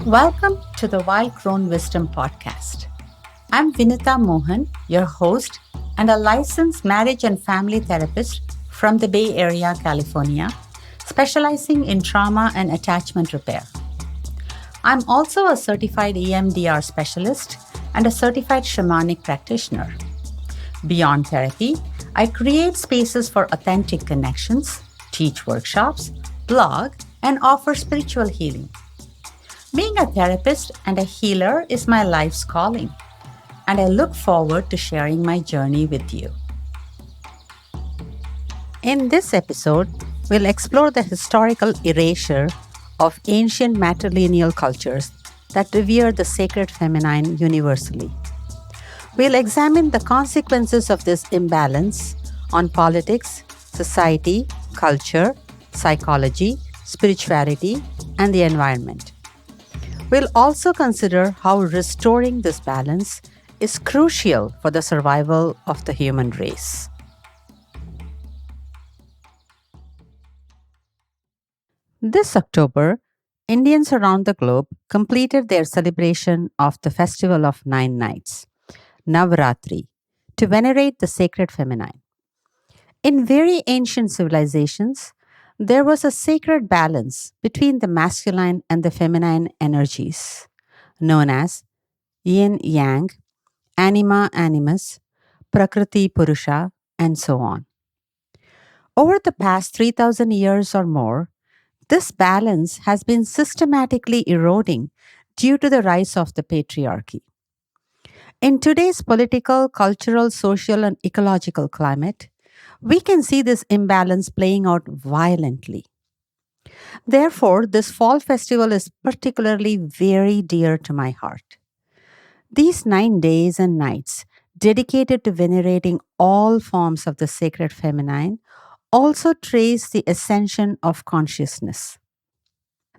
Welcome to the Wild Crone Wisdom podcast. I'm Vinutha Mohan, your host and a licensed marriage and family therapist from the Bay Area, California, specializing in trauma and attachment repair. I'm also a certified EMDR specialist and a certified shamanic practitioner. Beyond therapy, I create spaces for authentic connections, teach workshops, blog, and offer spiritual healing. Being a therapist and a healer is my life's calling, and I look forward to sharing my journey with you. In this episode, we'll explore the historical erasure of ancient matrilineal cultures that revere the sacred feminine universally. We'll examine the consequences of this imbalance on politics, society, culture, psychology, spirituality, and the environment. We'll also consider how restoring this balance is crucial for the survival of the human race. This October, Indians around the globe completed their celebration of the Festival of Nine Nights, Navratri, to venerate the sacred feminine. In very ancient civilizations, there was a sacred balance between the masculine and the feminine energies, known as yin yang, anima animus, prakriti purusha, and so on. Over the past 3,000 years or more, this balance has been systematically eroding due to the rise of the patriarchy. In today's political, cultural, social, and ecological climate, we can see this imbalance playing out violently. Therefore, this fall festival is particularly very dear to my heart. These 9 days and nights, dedicated to venerating all forms of the sacred feminine, also trace the ascension of consciousness.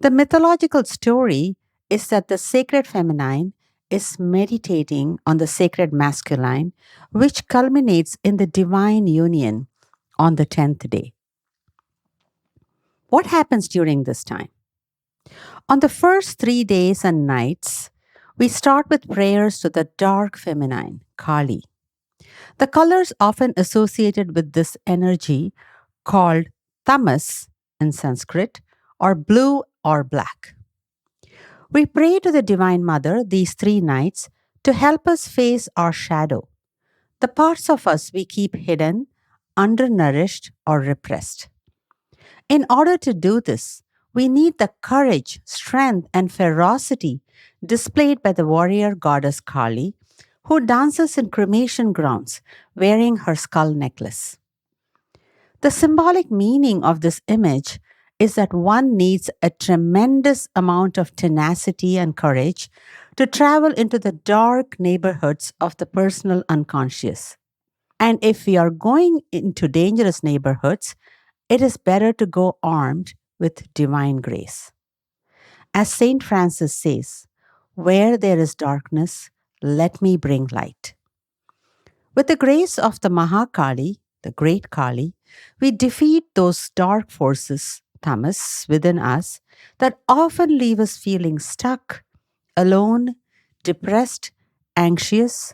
The mythological story is that the sacred feminine is meditating on the sacred masculine, which culminates in the divine union on the 10th day. What happens during this time? On the first 3 days and nights, we start with prayers to the dark feminine, Kali. The colors often associated with this energy, called tamas in Sanskrit, are blue or black. We pray to the Divine Mother these 3 nights to help us face our shadow, the parts of us we keep hidden, undernourished, or repressed. In order to do this, we need the courage, strength, and ferocity displayed by the warrior goddess Kali, who dances in cremation grounds wearing her skull necklace. The symbolic meaning of this image is that one needs a tremendous amount of tenacity and courage to travel into the dark neighborhoods of the personal unconscious. And if we are going into dangerous neighborhoods, it is better to go armed with divine grace. As Saint Francis says, "Where there is darkness, let me bring light." With the grace of the Mahakali, the great Kali, we defeat those dark forces, tamas, within us that often leave us feeling stuck, alone, depressed, anxious,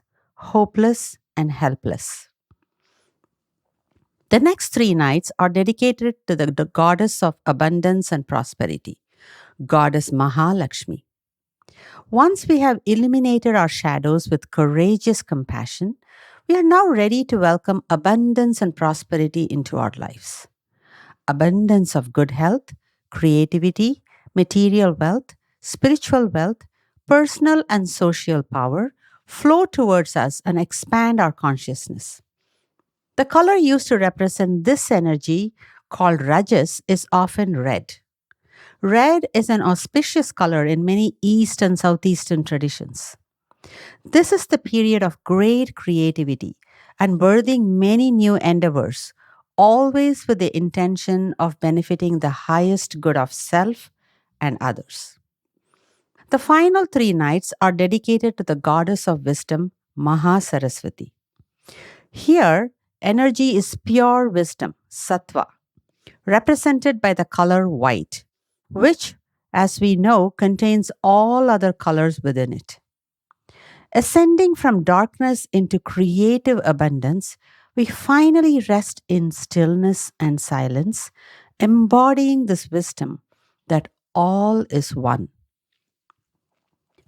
hopeless, and helpless. The next 3 nights are dedicated to the goddess of abundance and prosperity, Goddess Mahalakshmi. Once we have eliminated our shadows with courageous compassion, we are now ready to welcome abundance and prosperity into our lives. Abundance of good health, creativity, material wealth, spiritual wealth, personal and social power flow towards us and expand our consciousness. The color used to represent this energy, called rajas, is often red. Red is an auspicious color in many East and Southeastern traditions. This is the period of great creativity and birthing many new endeavors, always with the intention of benefiting the highest good of self and others. The final 3 nights are dedicated to the goddess of wisdom, Mahasaraswati. Here, energy is pure wisdom, sattva, represented by the color white, which, as we know, contains all other colors within it. Ascending from darkness into creative abundance, we finally rest in stillness and silence, embodying this wisdom that all is one.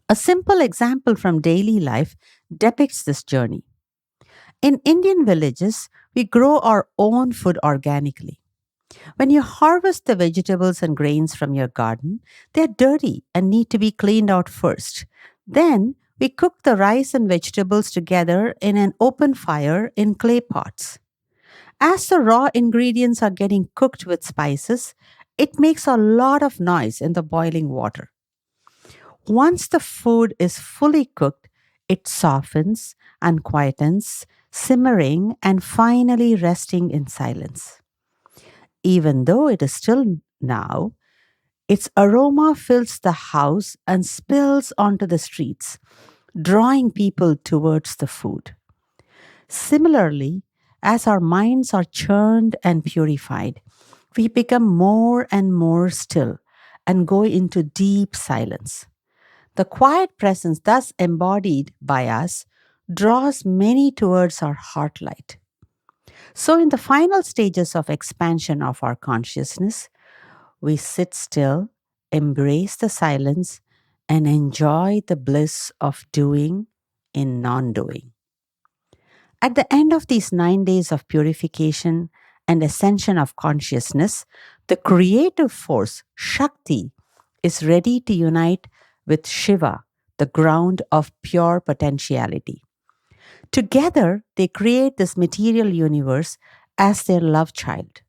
A simple example from daily life depicts this journey. In Indian villages, we grow our own food organically. When you harvest the vegetables and grains from your garden, they're dirty and need to be cleaned out first. Then we cook the rice and vegetables together in an open fire in clay pots. As the raw ingredients are getting cooked with spices, it makes a lot of noise in the boiling water. Once the food is fully cooked, it softens and quietens, simmering and finally resting in silence. Even though it is still now, its aroma fills the house and spills onto the streets, drawing people towards the food. Similarly, as our minds are churned and purified, we become more and more still and go into deep silence. The quiet presence thus embodied by us draws many towards our heart light. So, in the final stages of expansion of our consciousness, we sit still, embrace the silence, and enjoy the bliss of doing in non doing. At the end of these 9 days of purification and ascension of consciousness, the creative force, Shakti, is ready to unite with Shiva, the ground of pure potentiality. Together, they create this material universe as their love child.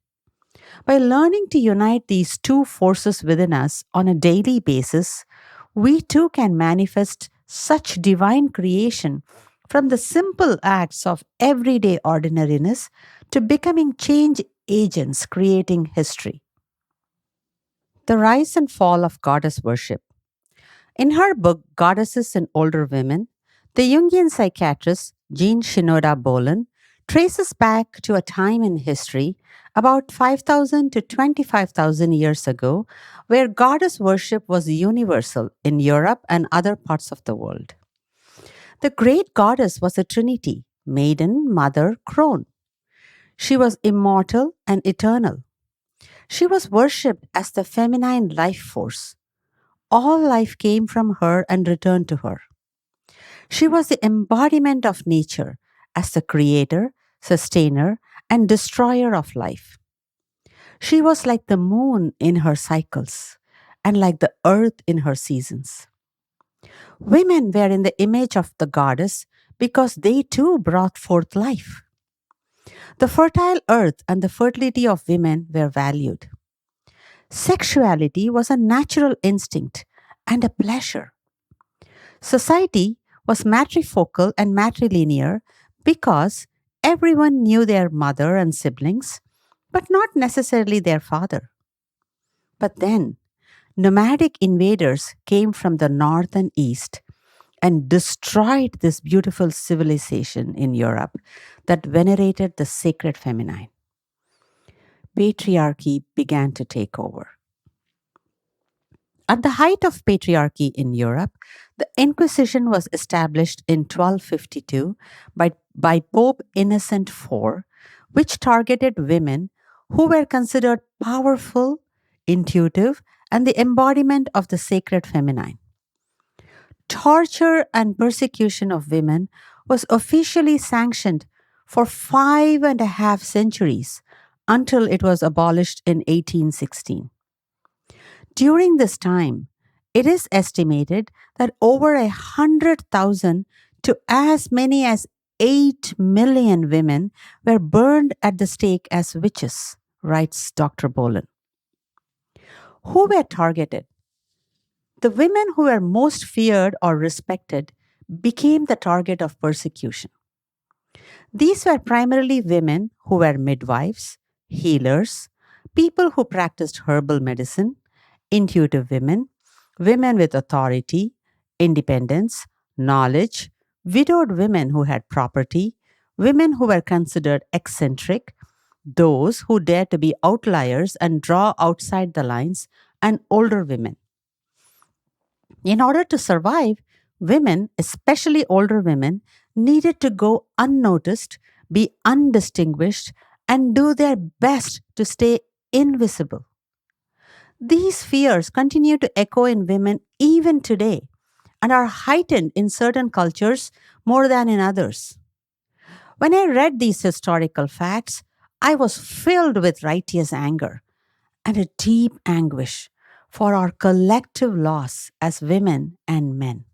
By learning to unite these two forces within us on a daily basis, we too can manifest such divine creation from the simple acts of everyday ordinariness to becoming change agents creating history. The rise and fall of goddess worship. In her book Goddesses and Older Women, the Jungian psychiatrist Jean Shinoda Bolen traces back to a time in history about 5,000 to 25,000 years ago where goddess worship was universal in Europe and other parts of the world. The great goddess was a trinity, maiden, mother, crone. She was immortal and eternal. She was worshipped as the feminine life force. All life came from her and returned to her. She was the embodiment of nature as the creator, sustainer, and destroyer of life. She was like the moon in her cycles and like the earth in her seasons. Women were in the image of the goddess because they too brought forth life. The fertile earth and the fertility of women were valued. Sexuality was a natural instinct and a pleasure. Society was matrifocal and matrilineal because everyone knew their mother and siblings, but not necessarily their father. But then, nomadic invaders came from the north and east and destroyed this beautiful civilization in Europe that venerated the sacred feminine. Patriarchy began to take over. At the height of patriarchy in Europe, the Inquisition was established in 1252 by Pope Innocent IV, which targeted women who were considered powerful, intuitive, and the embodiment of the sacred feminine. Torture and persecution of women was officially sanctioned for 5.5 centuries until it was abolished in 1816. During this time, it is estimated that over 100,000 to as many as 8 million women were burned at the stake as witches, writes Dr. Bolen. Who were targeted? The women who were most feared or respected became the target of persecution. These were primarily women who were midwives, healers, people who practiced herbal medicine, intuitive women, women with authority, independence, knowledge, widowed women who had property, women who were considered eccentric, those who dared to be outliers and draw outside the lines, and older women. In order to survive, women, especially older women, needed to go unnoticed, be undistinguished, and do their best to stay invisible. These fears continue to echo in women even today and are heightened in certain cultures more than in others. When I read these historical facts, I was filled with righteous anger and a deep anguish for our collective loss as women and men.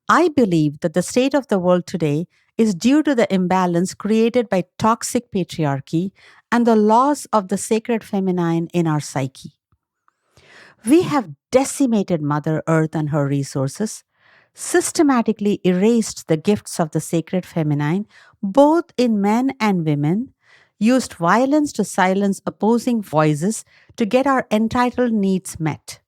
I believe that the state of the world today is due to the imbalance created by toxic patriarchy and the loss of the sacred feminine in our psyche. We have decimated Mother Earth and her resources, systematically erased the gifts of the sacred feminine, both in men and women, used violence to silence opposing voices to get our entitled needs met.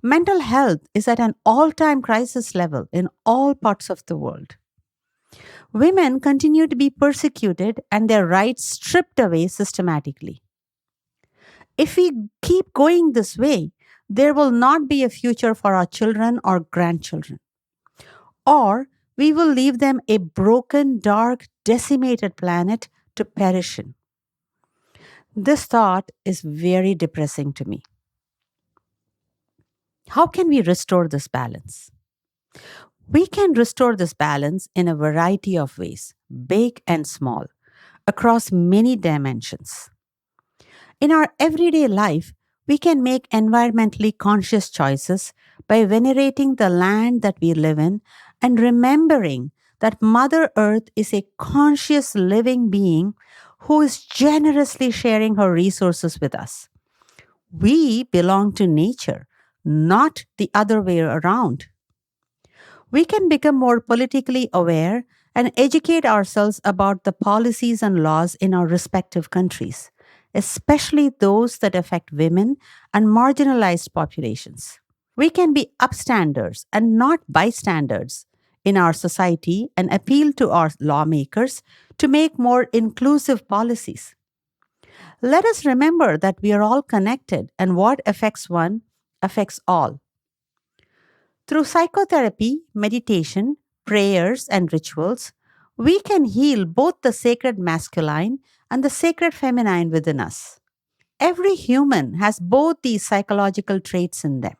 Mental health is at an all time crisis level in all parts of the world. Women continue to be persecuted and their rights stripped away systematically. If we keep going this way, there will not be a future for our children or grandchildren. Or we will leave them a broken, dark, decimated planet to perish in. This thought is very depressing to me. How can we restore this balance? We can restore this balance in a variety of ways, big and small, across many dimensions. In our everyday life, we can make environmentally conscious choices by venerating the land that we live in and remembering that Mother Earth is a conscious living being who is generously sharing her resources with us. We belong to nature, not the other way around. We can become more politically aware and educate ourselves about the policies and laws in our respective countries, especially those that affect women and marginalized populations. We can be upstanders and not bystanders in our society and appeal to our lawmakers to make more inclusive policies. Let us remember that we are all connected and what affects one affects all. Through psychotherapy, meditation, prayers, and rituals, we can heal both the sacred masculine and the sacred feminine within us. Every human has both these psychological traits in them.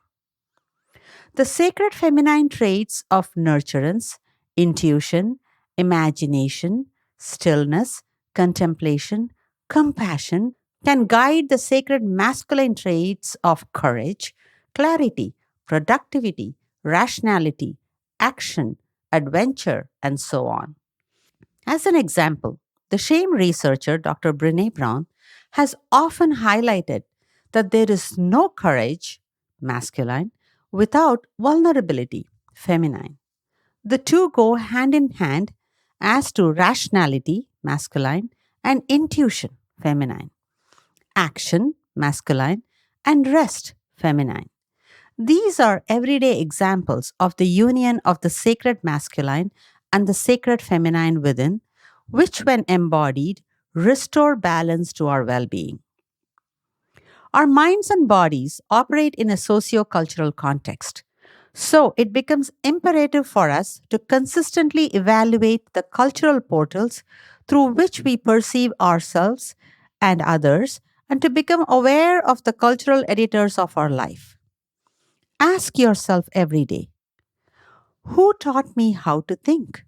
The sacred feminine traits of nurturance, intuition, imagination, stillness, contemplation, compassion can guide the sacred masculine traits of courage, clarity, productivity, rationality, action, adventure, and so on. As an example, the shame researcher Dr. Brene Brown has often highlighted that there is no courage, masculine, without vulnerability, feminine. The two go hand in hand as to rationality, masculine, and intuition, feminine, action, masculine, and rest, feminine. These are everyday examples of the union of the sacred masculine and the sacred feminine within, which, when embodied, restore balance to our well being. Our minds and bodies operate in a socio-cultural context. So it becomes imperative for us to consistently evaluate the cultural portals through which we perceive ourselves and others and to become aware of the cultural editors of our life. Ask yourself every day, who taught me how to think?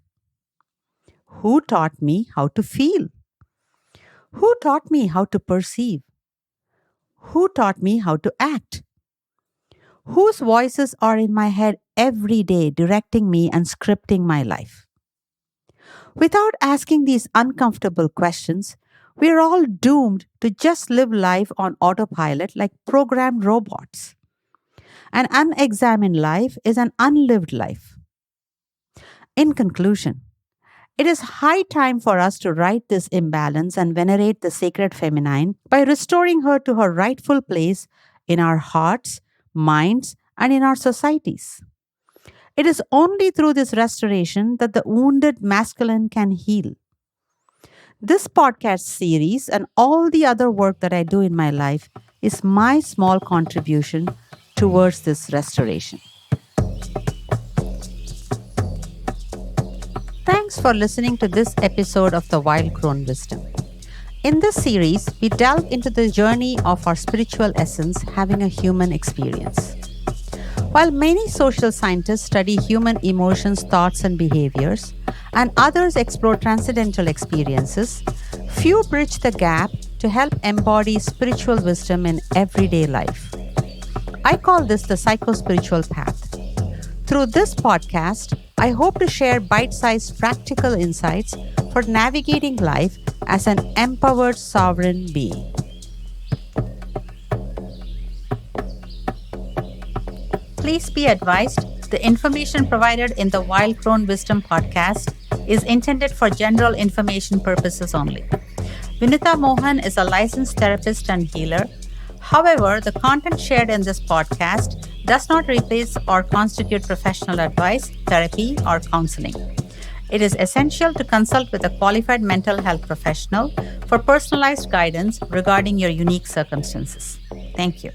Who taught me how to feel? Who taught me how to perceive? Who taught me how to act? Whose voices are in my head every day directing me and scripting my life? Without asking these uncomfortable questions, we are all doomed to just live life on autopilot like programmed robots. An unexamined life is an unlived life. In conclusion, it is high time for us to right this imbalance and venerate the sacred feminine by restoring her to her rightful place in our hearts, minds, and in our societies. It is only through this restoration that the wounded masculine can heal. This podcast series and all the other work that I do in my life is my small contribution towards this restoration. Thanks for listening to this episode of the Wild Crone Wisdom. In this series, we delve into the journey of our spiritual essence having a human experience. While many social scientists study human emotions, thoughts, and behaviors, and others explore transcendental experiences, few bridge the gap to help embody spiritual wisdom in everyday life. I call this the psycho-spiritual path. Through this podcast, I hope to share bite-sized practical insights for navigating life as an empowered sovereign being. Please be advised, the information provided in the Wild Crone Wisdom podcast is intended for general information purposes only. Vinutha Mohan is a licensed therapist and healer. However, the content shared in this podcast does not replace or constitute professional advice, therapy, or counseling. It is essential to consult with a qualified mental health professional for personalized guidance regarding your unique circumstances. Thank you.